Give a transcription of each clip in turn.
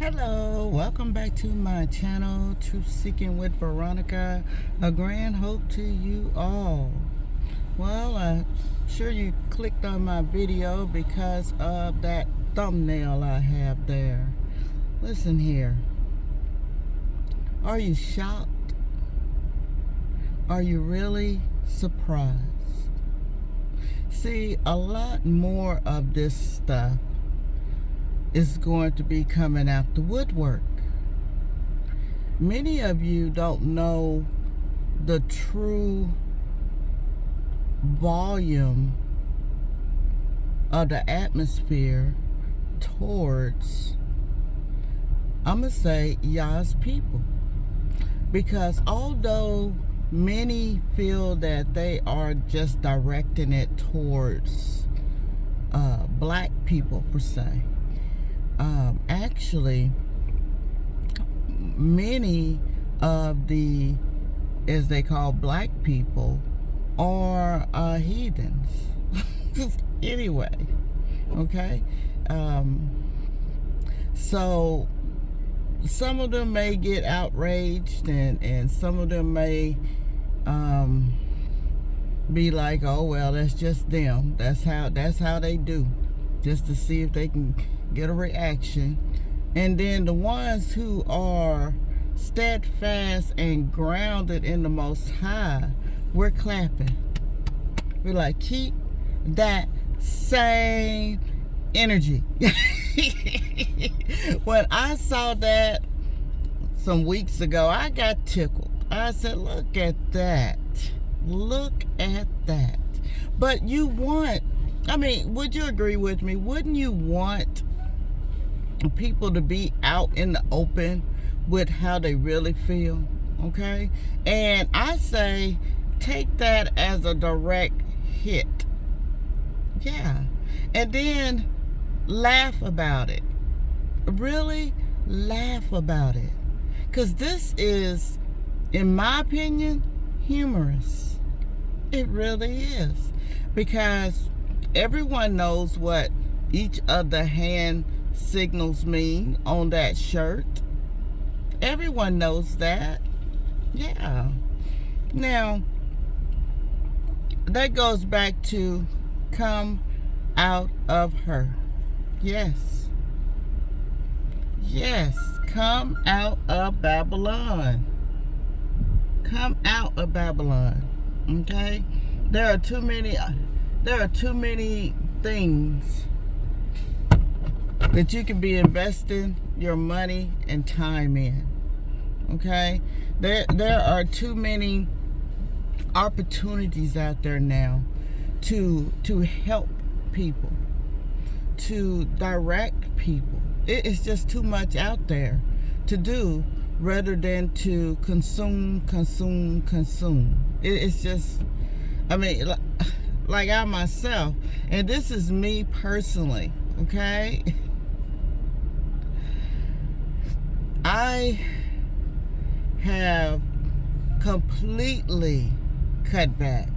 Hello, welcome back to my channel, Truth Seeking with Veronica. A grand hope to you all. Well, I'm sure you clicked on my video because of that thumbnail I have there. Listen here. Are you shocked? Are you really surprised? See, a lot more of this stuff is going to be coming out the woodwork. Many of you don't know the true volume of the atmosphere towards, I'm going to say, Yah's people. Because although many feel that they are just directing it towards black people per se, actually, many of the, as they call black people, are heathens. Anyway, okay? So, some of them may get outraged, and some of them may be like, oh, well, that's just them. That's how they do. Just to see if they can get a reaction. And then the ones who are steadfast and grounded in the Most High, we're clapping. We're like, keep that same energy. When I saw that some weeks ago, I got tickled. I said, look at that. Look at that. But you want, I mean, would you agree with me? Wouldn't you want people to be out in the open with how they really feel? Okay? And I say, take that as a direct hit. Yeah. And then laugh about it. Really laugh about it. Because this is, in my opinion, humorous. It really is. Because everyone knows what each of the hand signals mean on that shirt. Everyone knows that. Yeah. Now, that goes back to come out of her. Yes. Yes. Come out of Babylon. Come out of Babylon. Okay? There are too many things that you can be investing your money and time in. Okay? There are too many opportunities out there now to help people, to direct people. It's just too much out there to do rather than to consume. It's just, I mean, like I myself, and this is me personally, okay? I have completely cut back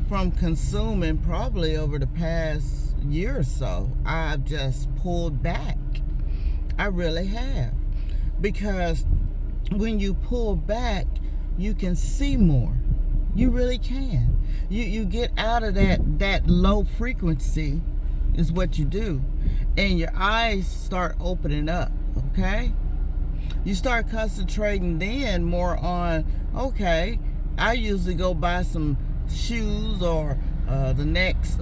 from consuming. Probably over the past year or so, I've just pulled back. I really have. Because when you pull back, you can see more. You really can. You get out of that low frequency is what you do. And your eyes start opening up, okay? You start concentrating then more on, okay, I usually go buy some shoes or the next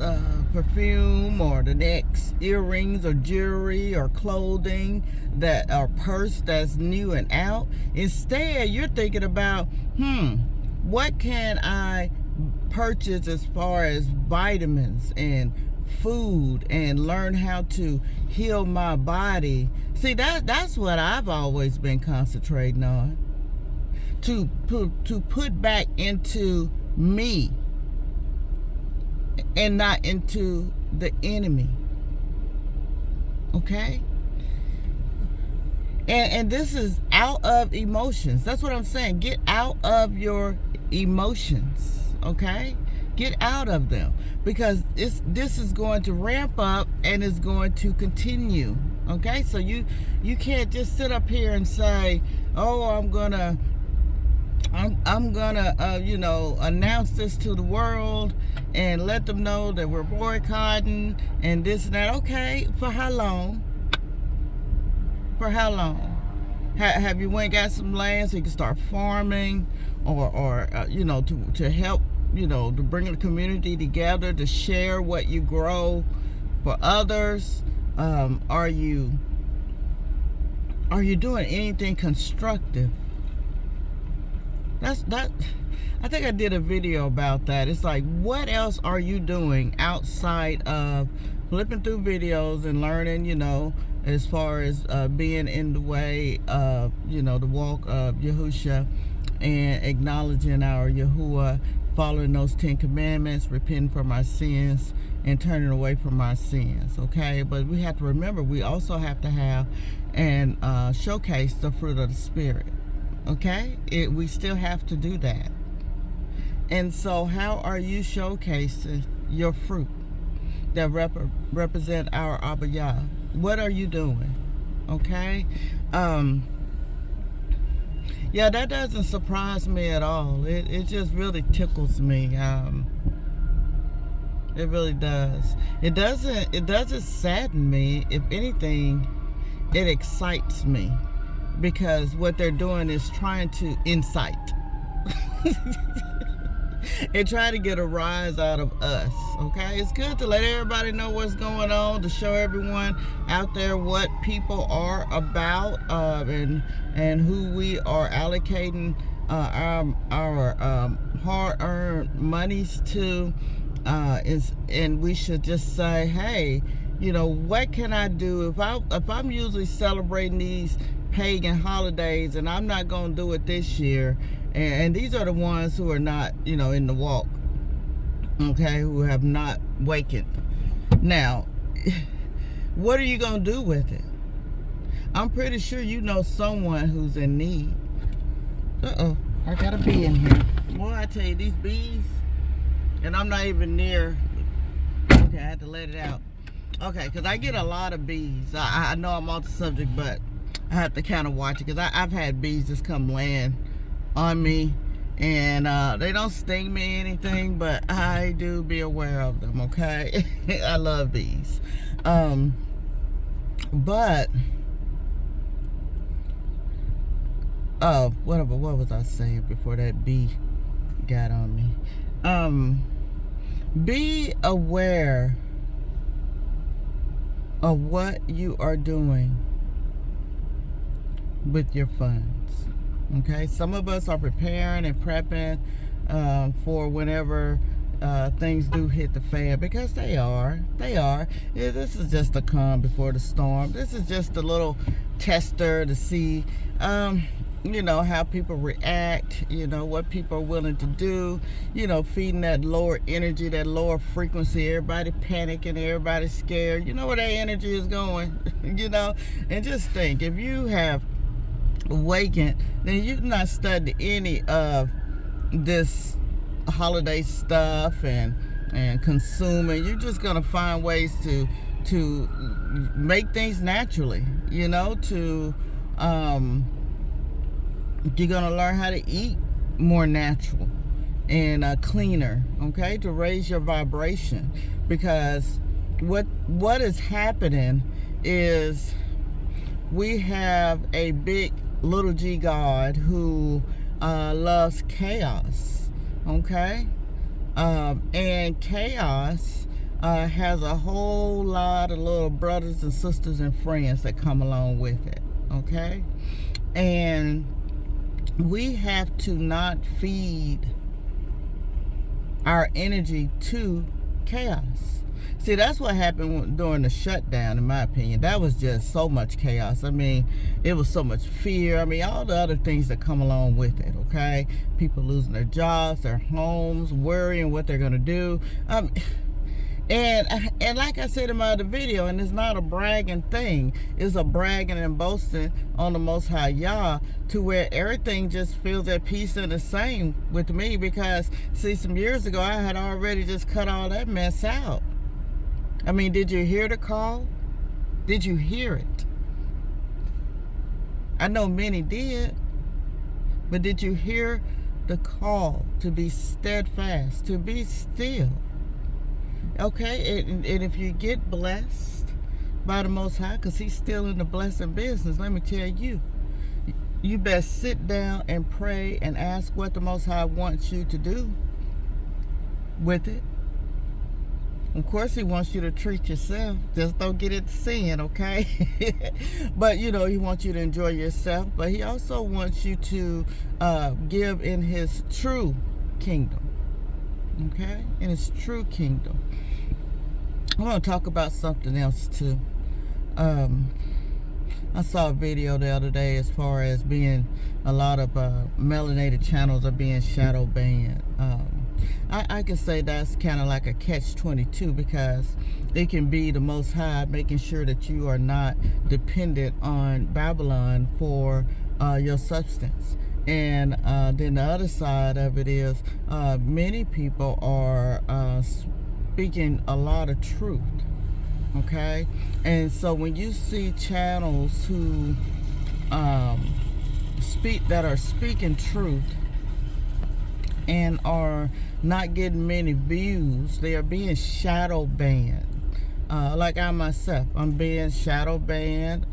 perfume or the next earrings or jewelry or clothing that or purse that's new and out. Instead, you're thinking about, what can I purchase as far as vitamins and food and learn how to heal my body. See, that's what I've always been concentrating on. To put back into me and not into the enemy. Okay? And this is out of emotions. That's what I'm saying. Get out of your emotions. Okay? Get out of them, because this is going to ramp up and is going to continue Okay, so you can't just sit up here and say, oh, I'm gonna announce this to the world and let them know that we're boycotting and this and that. Okay, for how long? For how long? Have you went and got some land so you can start farming, or to help, to bring the community together to share what you grow for others? Are you doing anything constructive? I think I did a video about that. It's like, what else are you doing outside of flipping through videos and learning, as far as being in the way of, the walk of Yahusha and acknowledging our Yahuwah, following those 10 commandments, repenting from our sins, and turning away from our sins, okay? But we have to remember, we also have to have and showcase the fruit of the Spirit, okay? We still have to do that. And so how are you showcasing your fruit that represent our Abba Yah? What are you doing? Okay? Yeah, that doesn't surprise me at all. It just really tickles me. It really does. It doesn't sadden me. If anything, it excites me, because what they're doing is trying to incite. And try to get a rise out of us, okay? It's good to let everybody know what's going on, to show everyone out there what people are about, and who we are allocating our hard-earned monies to, and we should just say, hey, what can I do if I'm usually celebrating these pagan holidays and I'm not going to do it this year? And these are the ones who are not, in the walk, okay, who have not wakened. Now, what are you going to do with it? I'm pretty sure you know someone who's in need. Uh-oh, I got a bee in here. Boy, I tell you, these bees, and I'm not even near. Okay, I had to let it out. Okay, because I get a lot of bees. I know I'm off the subject, but I have to kind of watch it, because I've had bees just come land on me, and they don't sting me or anything, but I do be aware of them, okay? I love bees. But what was I saying before that bee got on me? Be aware of what you are doing with your funds. Okay, some of us are preparing and prepping for whenever things do hit the fan, because they are. Yeah, this is just a calm before the storm. This is just a little tester to see, how people react, what people are willing to do, feeding that lower energy, that lower frequency, everybody panicking, everybody scared. You know where that energy is going, and just think, if you have awakened, then you've not studied any of this holiday stuff and consuming. You're just gonna find ways to make things naturally, you're gonna learn how to eat more natural and cleaner, okay, to raise your vibration. Because what is happening is we have a big little G God who loves chaos, okay? And chaos has a whole lot of little brothers and sisters and friends that come along with it, okay? And we have to not feed our energy to chaos. See, that's what happened during the shutdown, in my opinion. That was just so much chaos. I mean, it was so much fear. I mean, all the other things that come along with it, okay? People losing their jobs, their homes, worrying what they're going to do. And like I said in my other video, and it's not a bragging thing, it's a bragging and boasting on the Most High Yah, to where everything just feels at peace and the same with me. Because, see, some years ago, I had already just cut all that mess out. I mean, did you hear the call? Did you hear it? I know many did, but did you hear the call to be steadfast, to be still? Okay, and if you get blessed by the Most High, because He's still in the blessing business, let me tell you, you best sit down and pray and ask what the Most High wants you to do with it. Of course, He wants you to treat yourself. Just don't get into sin, okay? But, He wants you to enjoy yourself. But He also wants you to give in His true kingdom, okay? In His true kingdom. I want to talk about something else, too. I saw a video the other day as far as being a lot of melanated channels are being shadow banned. I can say that's kind of like a catch-22 because it can be the Most High making sure that you are not dependent on Babylon for your substance. And then the other side of it is many people are speaking a lot of truth. Okay, and so when you see channels who are speaking truth and are not getting many views, they are being shadow banned. Like I myself, I'm being shadow banned,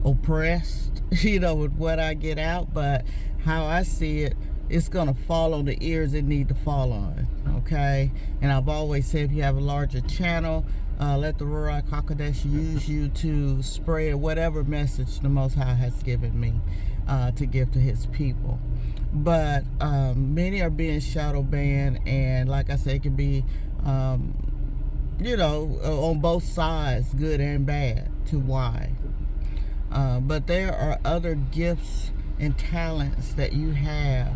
oppressed, with what I get out. But how I see it, it's gonna fall on the ears it need to fall on. Okay, and I've always said, if you have a larger channel, let the Ruach HaKodesh use you to spread whatever message the Most High has given me to give to His people. But many are being shadow banned, and like I said, it can be on both sides, good and bad, to why. But there are other gifts and talents that you have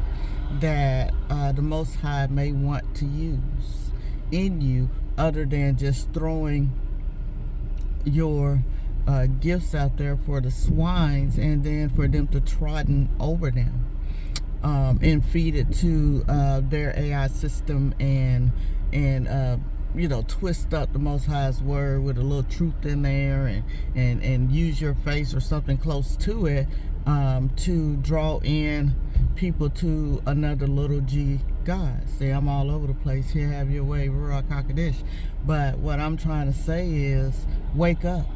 that the Most High may want to use in you, other than just throwing your gifts out there for the swines and then for them to trodden over them and feed it to their AI system and twist up the Most High's word with a little truth in there and use your face or something close to it to draw in people to another little G God. See, I'm all over the place here. Have your way, Ruach HaKodesh. But what I'm trying to say is, wake up.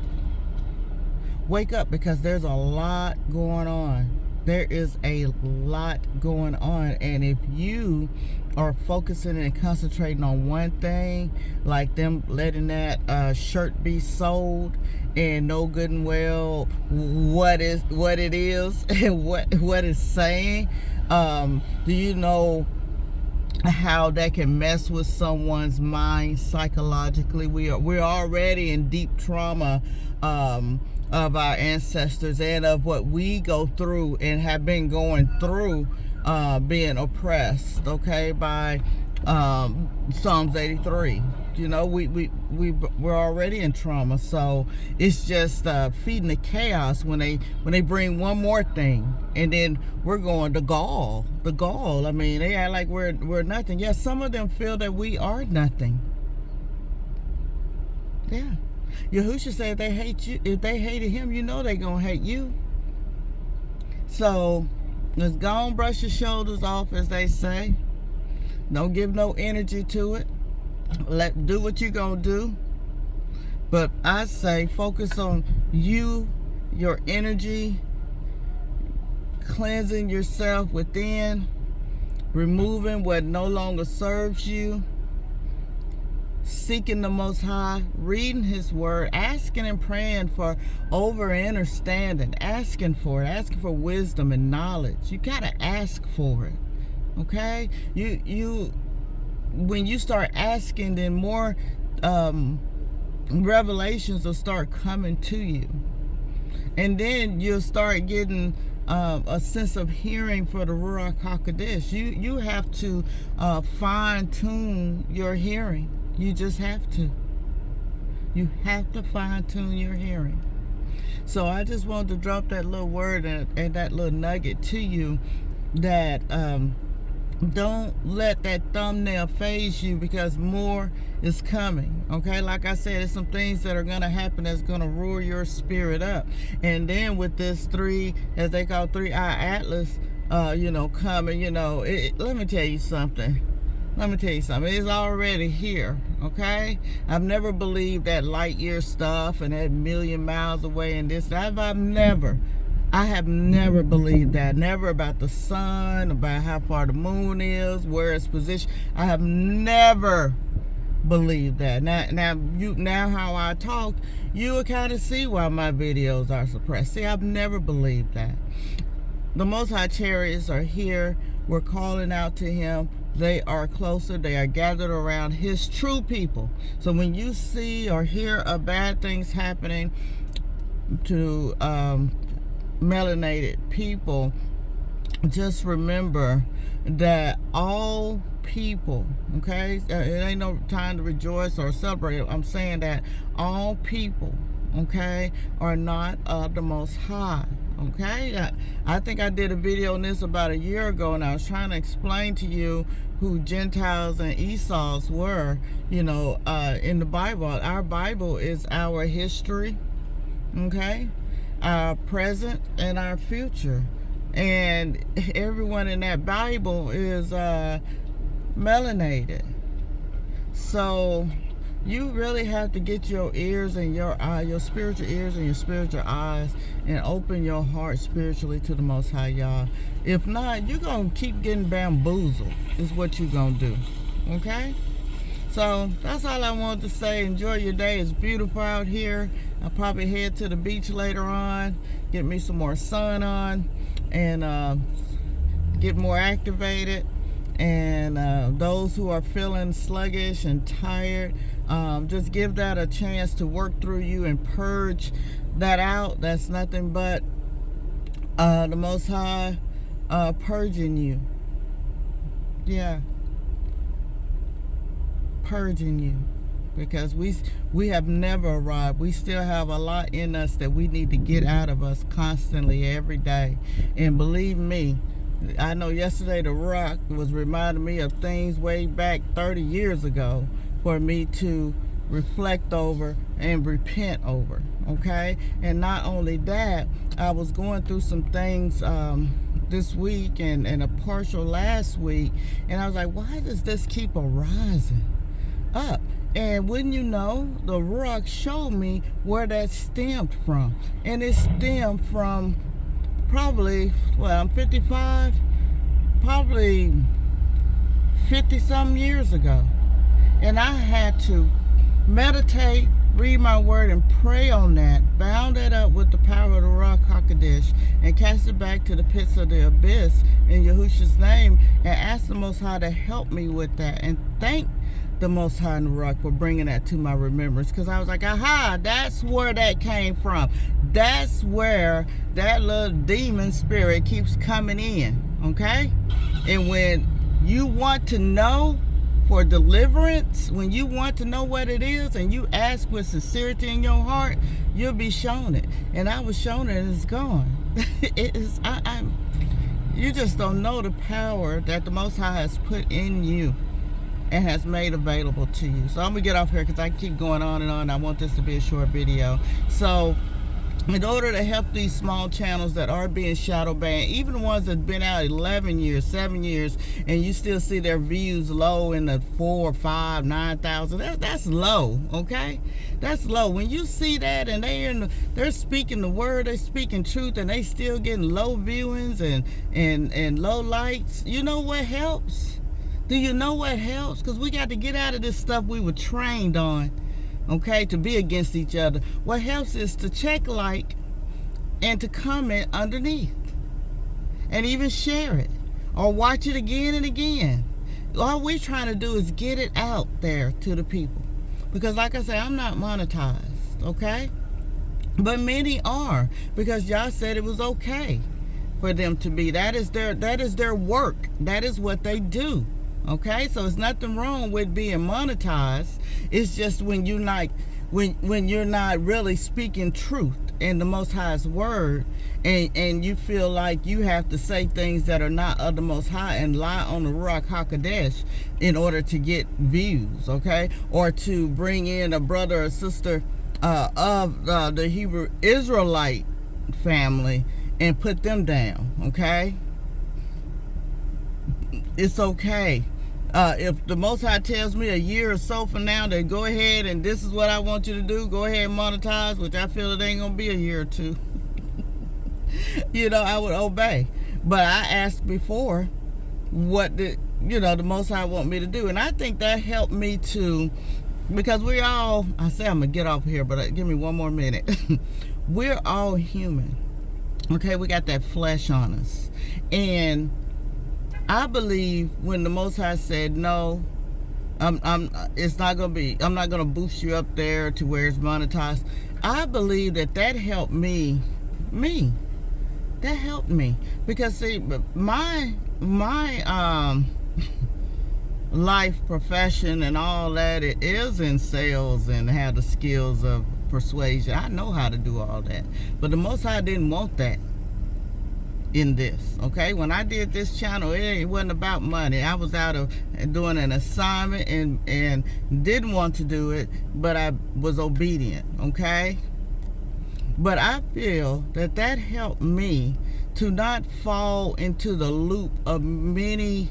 Wake up, because there's a lot going on. There is a lot going on, and if you are focusing and concentrating on one thing, like them letting that shirt be sold and know good and well what it is and what it's saying, do you know how that can mess with someone's mind psychologically? We're already in deep trauma of our ancestors and of what we go through and have been going through, being oppressed, okay, by Psalms 83. We're already in trauma, so it's just feeding the chaos when they bring one more thing, and then we're going the gall. I mean, they act like we're nothing. Yes, some of them feel that we are nothing. Yeah. Yahusha said if they hate you, if they hated him, they're gonna hate you. So let's go and brush your shoulders off, as they say. Don't give no energy to it. Do what you're gonna do. But I say focus on you, your energy, cleansing yourself within, removing what no longer serves you, seeking the Most High, reading His Word, asking and praying for understanding, asking for wisdom and knowledge. You gotta ask for it, okay? You when you start asking, then more revelations will start coming to you, and then you'll start getting a sense of hearing for the Ruach HaKodesh. You have to fine tune your hearing. You just have to. You have to fine tune your hearing. So I just wanted to drop that little word and that little nugget to you, that Don't let that thumbnail phase you, because more is coming. Okay, like I said, there's some things that are going to happen that's going to roar your spirit up. And then with this as they call 3-eye atlas, coming, let me tell you something. It's already here, okay? I've never believed that light year stuff and that million miles away and this. I have never believed that. Never about the sun, about how far the moon is, where it's positioned. I have never believed that. Now how I talk, you will kind of see why my videos are suppressed. See, I've never believed that. The Most High chariots are here. We're calling out to Him. They are closer. They are gathered around His true people. So when you see or hear of bad things happening to melanated people, just remember that all people, okay, it ain't no time to rejoice or celebrate. I'm saying that all people, okay, are not of the Most High. Okay, I think I did a video on this about a year ago, and I was trying to explain to you who Gentiles and Esau's were, in the Bible. Our Bible is our history, okay, our present and our future. And everyone in that Bible is melanated. So you really have to get your ears and your spiritual ears and your spiritual eyes, and open your heart spiritually to the Most High Yah. If not, you're going to keep getting bamboozled, is what you're going to do. Okay? So that's all I wanted to say. Enjoy your day. It's beautiful out here. I'll probably head to the beach later on, get me some more sun on, and get more activated. And those who are feeling sluggish and tired, just give that a chance to work through you and purge that out. That's nothing but the Most High purging you. Yeah, purging you, because we have never arrived. We still have a lot in us that we need to get out of us constantly every day. And believe me, I know yesterday the rock was reminding me of things way back 30 years ago for me to reflect over and repent over, okay? And not only that, I was going through some things this week and a partial last week, and I was like, why does this keep arising up? And wouldn't you know, the rock showed me where that stemmed from. And it stemmed from probably, I'm 55, probably 50-some years ago. And I had to meditate, read my word, and pray on that, bound that up with the power of the Ruach HaKodesh, and cast it back to the pits of the abyss in Yahushua's name, and ask the Most High to help me with that. And thank the Most High and the Ruach for bringing that to my remembrance, because I was like, aha, that's where that came from. That's where that little demon spirit keeps coming in, okay? And when you want to know for deliverance, when you want to know what it is and you ask with sincerity in your heart, you'll be shown it. And I was shown it, and it's gone. You just don't know the power that the Most High has put in you and has made available to you. So I'm gonna get off here because I keep going on and on. I want this to be a short video. So in order to help these small channels that are being shadow banned, even the ones that have been out 11 years, 7 years, and you still see their views low in the 4, 5, 9,000, that's low, okay? That's low. When you see that and they're speaking the word, they're speaking truth, and they still getting low viewings and low likes, you know what helps? Do you know what helps? Because we got to get out of this stuff we were trained on, okay, to be against each other. What helps is to check, like, and to comment underneath, and even share it or watch it again and again. All we're trying to do is get it out there to the people, because like I said, I'm not monetized, okay, but many are, because y'all said it was okay for them to be. That is their work. That is what they do. Okay, so it's nothing wrong with being monetized. It's just when you like, when you're not really speaking truth in the Most High's word, and you feel like you have to say things that are not of the Most High and lie on the Ruach HaKodesh in order to get views, okay? Or to bring in a brother or sister of the Hebrew Israelite family and put them down, okay? It's okay. If the Most High tells me a year or so from now to go ahead and this is what I want you to do, go ahead and monetize, which I feel it ain't going to be a year or two, I would obey. But I asked before what the Most High want me to do. And I think that helped me to, because I say I'm going to get off here, but give me one more minute. We're all human. Okay, we got that flesh on us. And I believe when the Most High said no, it's not gonna be. I'm not gonna boost you up there to where it's monetized. I believe that helped me. That helped me because see, my life profession and all that, it is in sales and have the skills of persuasion. I know how to do all that, but the Most High didn't want that in this, okay? When I did this channel, it wasn't about money. I was out of doing an assignment and didn't want to do it, but I was obedient, okay? But I feel that helped me to not fall into the loop of many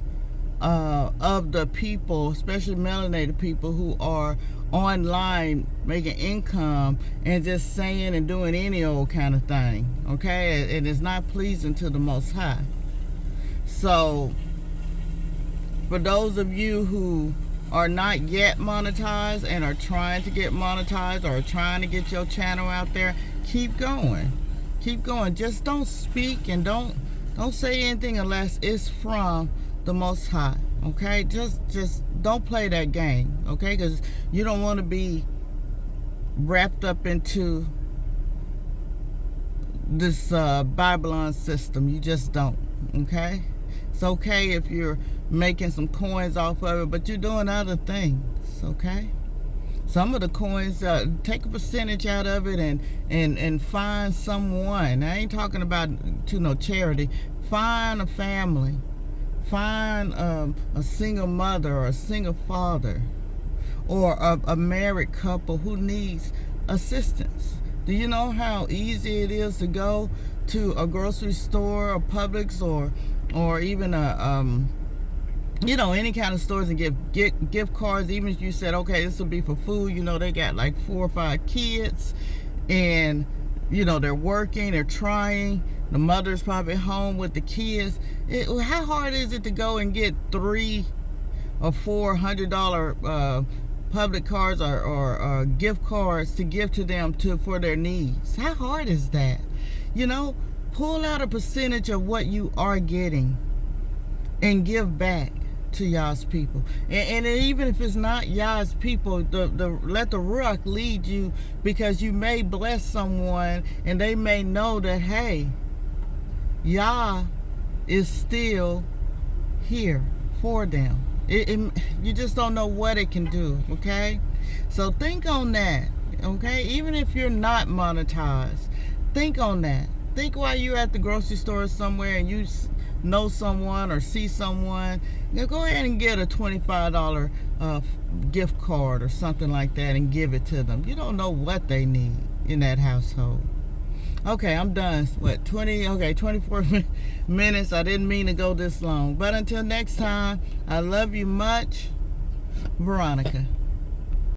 of the people, especially melanated people, who are online making income and just saying and doing any old kind of thing, okay? And it's not pleasing to the Most High. So for those of you who are not yet monetized and are trying to get monetized or trying to get your channel out there, keep going. Just don't speak and don't say anything unless it's from the Most High, okay? Just don't play that game, okay? Because you don't want to be wrapped up into this Babylon system. You just don't, okay? It's okay if you're making some coins off of it, but you're doing other things, okay? Some of the coins, take a percentage out of it and find someone. I ain't talking about to no charity. Find a family. Find a single mother or a single father or a married couple who needs assistance. Do you know how easy it is to go to a grocery store or Publix or even any kind of stores and get gift cards? Even if you said, okay, this will be for food, they got like 4 or 5 kids and they're working, they're trying. The mother's probably home with the kids. How hard is it to go and get $300 or $400 public cards or gift cards to give to them for their needs? How hard is that? Pull out a percentage of what you are getting and give back to y'all's people. And even if it's not y'all's people, let the Ruach lead you, because you may bless someone and they may know that, hey, Yah is still here for them. You just don't know what it can do, okay? So think on that, okay? Even if you're not monetized, think on that. Think while you're at the grocery store somewhere and you know someone or see someone, go ahead and get a $25 gift card or something like that and give it to them. You don't know what they need in that household. Okay, I'm done. 24 minutes. I didn't mean to go this long. But until next time, I love you much. Veronica.